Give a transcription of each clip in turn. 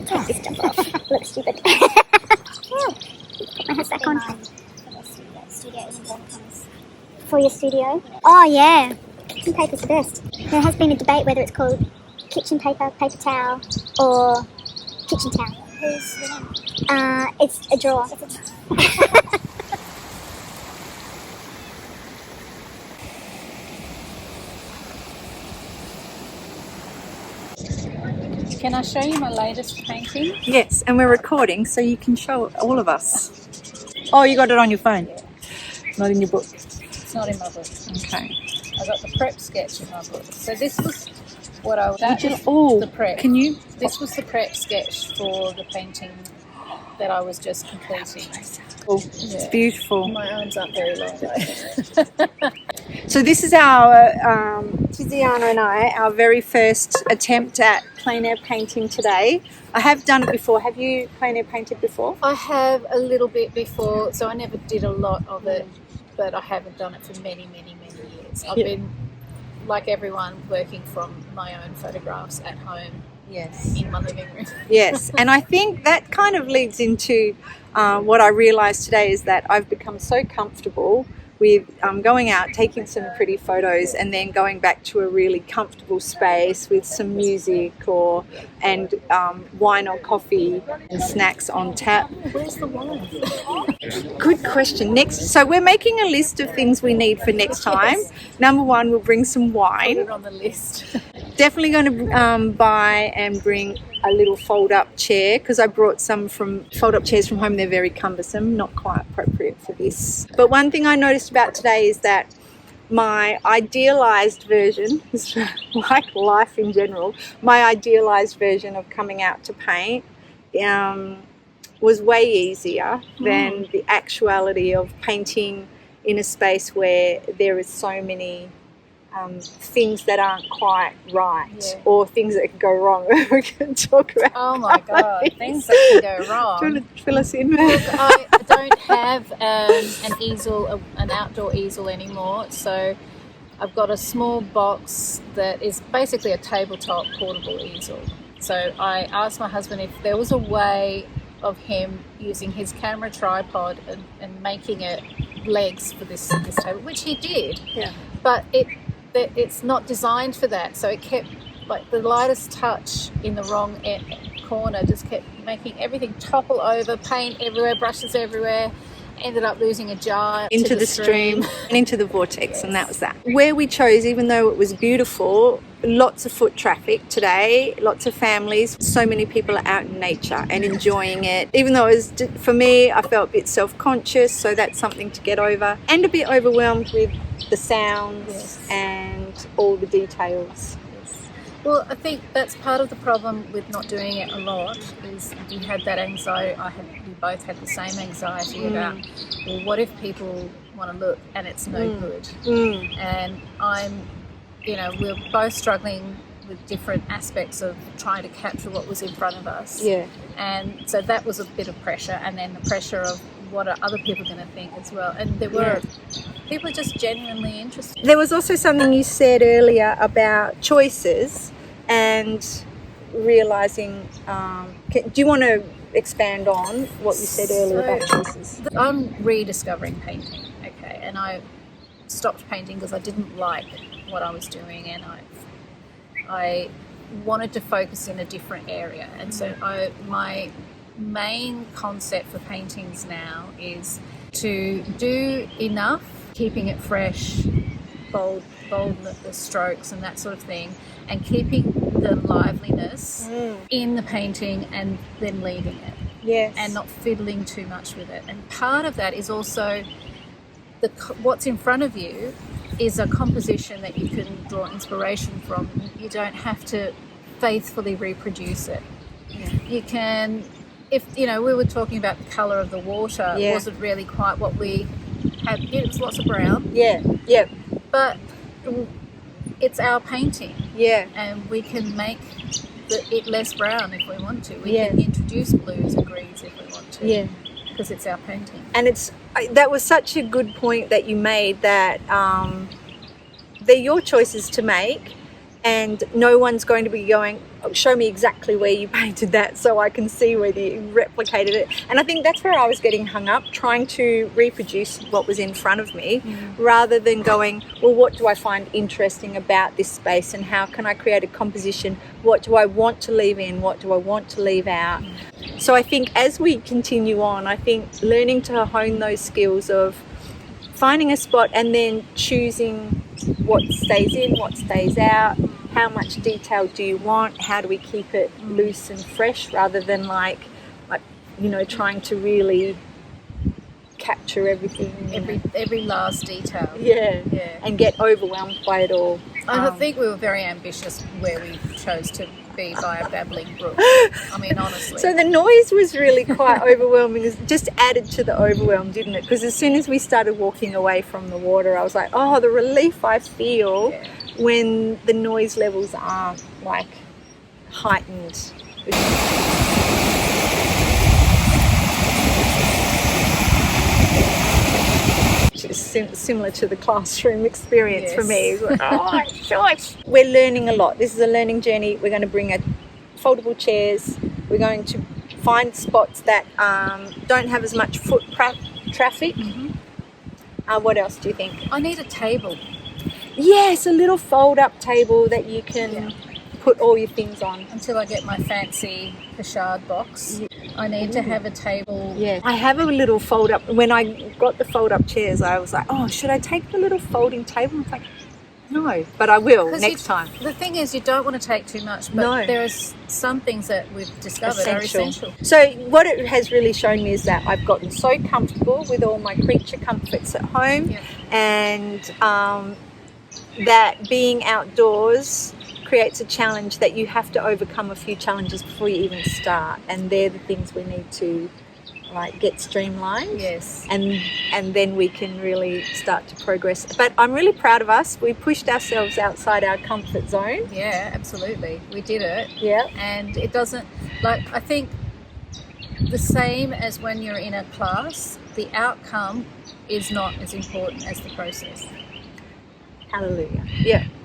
Take this jumper off. Looks stupid. Put my hat back on. For your studio? Oh yeah. Kitchen paper's the best. There has been a debate whether it's called kitchen paper, paper towel, or kitchen towel. Who's the name? It's a drawer. Can I show you my latest painting? Yes, and we're recording, so you can show all of us. Oh, you got it on your phone? Yeah. Not in your book? It's not in my book. Okay. I got the prep sketch in my book. So this was what I was... the prep. Can you? This was the prep sketch for the painting that I was just completing. Oh, it's beautiful. My arms aren't very long though. So this is our, Tiziana and I, our very first attempt at plein air painting today. I have done it before. Have you plein air painted before? I have a little bit before, so I never did a lot of it, but I haven't done it for many, many, many years. I've been, like everyone, working from my own photographs at home. Yes. In my living room. Yes, and I think that kind of leads into what I realised today is that I've become so comfortable with going out, taking some pretty photos, and then going back to a really comfortable space with some music and wine or coffee and snacks on tap. Where's the wine? Good question. Next, so we're making a list of things we need for next time. Number one, we'll bring some wine. Put it on the list. Definitely going to buy and bring a little fold-up chair, because I brought some fold-up chairs from home. They're very cumbersome, not quite appropriate for this. But one thing I noticed about today is that my idealised version, is like life in general, my idealised version of coming out to paint was way easier than the actuality of painting in a space where there is so many things that aren't quite right, or things that can go wrong. We can talk about. Oh my God, things that can go wrong. Do you want to fill us in? Look, I don't have an easel, an outdoor easel anymore, so I've got a small box that is basically a tabletop portable easel. So I asked my husband if there was a way of him using his camera tripod and making it legs for this table, which he did. Yeah. But it's not designed for that, so it kept, like, the lightest touch in the wrong corner just kept making everything topple over, paint everywhere, brushes everywhere. Ended up losing a jar into the stream and into the vortex. And that was that. Where we chose, even though it was beautiful, lots of foot traffic today, lots of families, so many people are out in nature and enjoying it. Even though it was, for me, I felt a bit self-conscious, so that's something to get over, and a bit overwhelmed with the sounds and all the details. Well, I think that's part of the problem with not doing it a lot, is you had that anxiety. We both had the same anxiety about, well, what if people want to look and it's no good? And we're both struggling with different aspects of trying to capture what was in front of us. Yeah. And so that was a bit of pressure, and then the pressure of what are other people going to think as well. And there were people just genuinely interested. There was also something you said earlier about choices and realising, do you want to expand on what you said earlier about choices? I'm rediscovering painting, okay, and I stopped painting because I didn't like what I was doing, and I wanted to focus in a different area. And so my main concept for paintings now is to do enough, keeping it fresh, bold the strokes and that sort of thing, and keeping the liveliness in the painting and then leaving it. Yes. And not fiddling too much with it. And part of that is also what's in front of you is a composition that you can draw inspiration from. You don't have to faithfully reproduce it. Yeah. You can, if we were talking about the colour of the water, it wasn't really quite what we had. It was lots of brown. Yeah. But it's our painting. Yeah. And we can make it less brown if we want to. We can introduce blues and greens if we want to. Yeah. Because it's our painting. And that was such a good point that you made, that they're your choices to make, and no one's going to be going, show me exactly where you painted that so I can see whether you replicated it. And I think that's where I was getting hung up, trying to reproduce what was in front of me, rather than going, well, what do I find interesting about this space and how can I create a composition? What do I want to leave in? What do I want to leave out? So I think as we continue on, I think learning to hone those skills of finding a spot and then choosing what stays in, what stays out, how much detail do you want, how do we keep it loose and fresh, rather than like you know, trying to really capture everything, every last detail. Yeah, and get overwhelmed by it all. I think we were very ambitious where we chose to be by a babbling brook. I mean, honestly. So the noise was really quite overwhelming. It just added to the overwhelm, didn't it? Because as soon as we started walking away from the water, I was like, oh, the relief I feel when the noise levels aren't like heightened. Similar to the classroom experience for me. Oh, gosh. We're learning a lot. This is a learning journey. We're going to bring foldable chairs. We're going to find spots that don't have as much foot traffic. What else do you think? I need a table. Yes, a little fold-up table that you can put all your things on. Until I get my fancy Pashard box, I need to have a table. Yeah, I have a little fold-up. When I got the fold-up chairs, I was like, oh, should I take the little folding table? It's like, no, but I will next time. The thing is, you don't want to take too much, but there are some things that we've discovered are essential. So what it has really shown me is that I've gotten so comfortable with all my creature comforts at home, and that being outdoors creates a challenge that you have to overcome a few challenges before you even start, and they're the things we need to like get streamlined. Yes. And then we can really start to progress. But I'm really proud of us. We pushed ourselves outside our comfort zone. Yeah, absolutely. We did it. Yeah. And it doesn't, like, I think the same as when you're in a class, the outcome is not as important as the process. Hallelujah.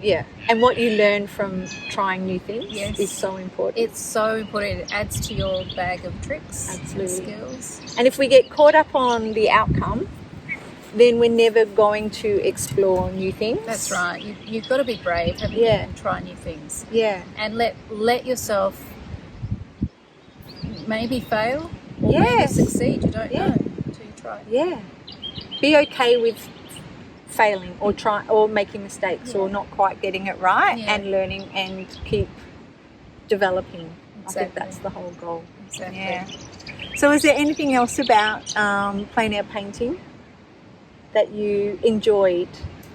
Yeah. And what you learn from trying new things is so important. It's so important. It adds to your bag of tricks and skills. And if we get caught up on the outcome, then we're never going to explore new things. That's right. You've got to be brave, haven't you, and try new things. Yeah. And let yourself maybe fail or maybe succeed. You don't know until you try. Yeah. Be okay with failing or making mistakes or not quite getting it right, and learning and keep developing. I think that's the whole goal. Exactly. Yeah. So is there anything else about plein air painting that you enjoyed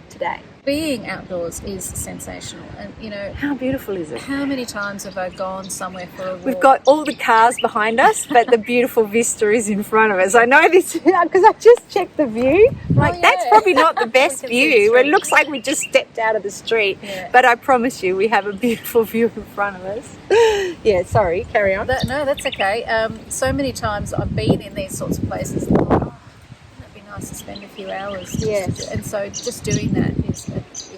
today? Being outdoors is sensational, and you know, how beautiful is it? How many times have I gone somewhere for a walk? We've got all the cars behind us, but the beautiful vista is in front of us. I know this because I just checked the view. That's probably not the best view. It looks like we just stepped out of the street, but I promise you, we have a beautiful view in front of us. Yeah, sorry, carry on. No, that's okay. So many times I've been in these sorts of places. And thought, it'd be nice to spend a few hours. And so just doing that is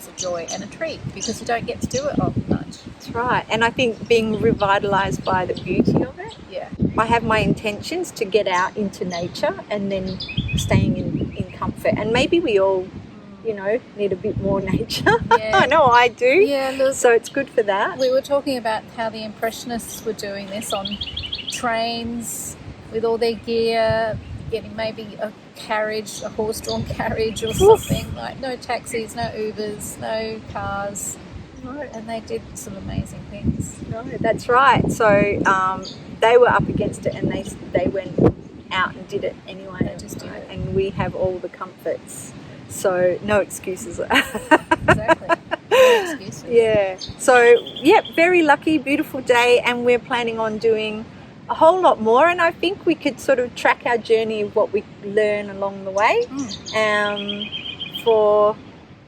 a joy and a treat because you don't get to do it often much. That's right. And I think being revitalised by the beauty of it. Yeah. I have my intentions to get out into nature and then staying in comfort. And maybe we all, need a bit more nature. Yeah. I know I do. Yeah, look, so it's good for that. We were talking about how the Impressionists were doing this on trains with all their gear, getting maybe a horse-drawn carriage or something, like no taxis, no Ubers, no cars. No. And they did some amazing things. No, that's right. So they were up against it and they went out and did it anyway. They just did it. And we have all the comforts. So no excuses. Exactly. No excuses. Yeah. So, very lucky, beautiful day, and we're planning on doing a whole lot more, and I think we could sort of track our journey of what we learn along the way for,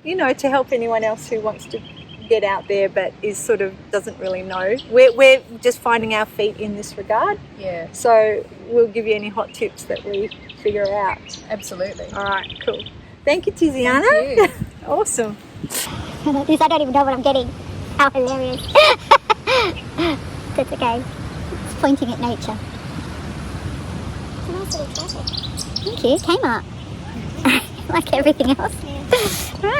to help anyone else who wants to get out there but is sort of doesn't really know. We're just finding our feet in this regard. Yeah. So we'll give you any hot tips that we figure out. Absolutely. All right, cool. Thank you, Tiziana. Thank you. Awesome. This I don't even know what I'm getting. How hilarious. That's okay. It's pointing at nature. It's a nice little traffic. Thank you. Kmart. Like everything else. Right.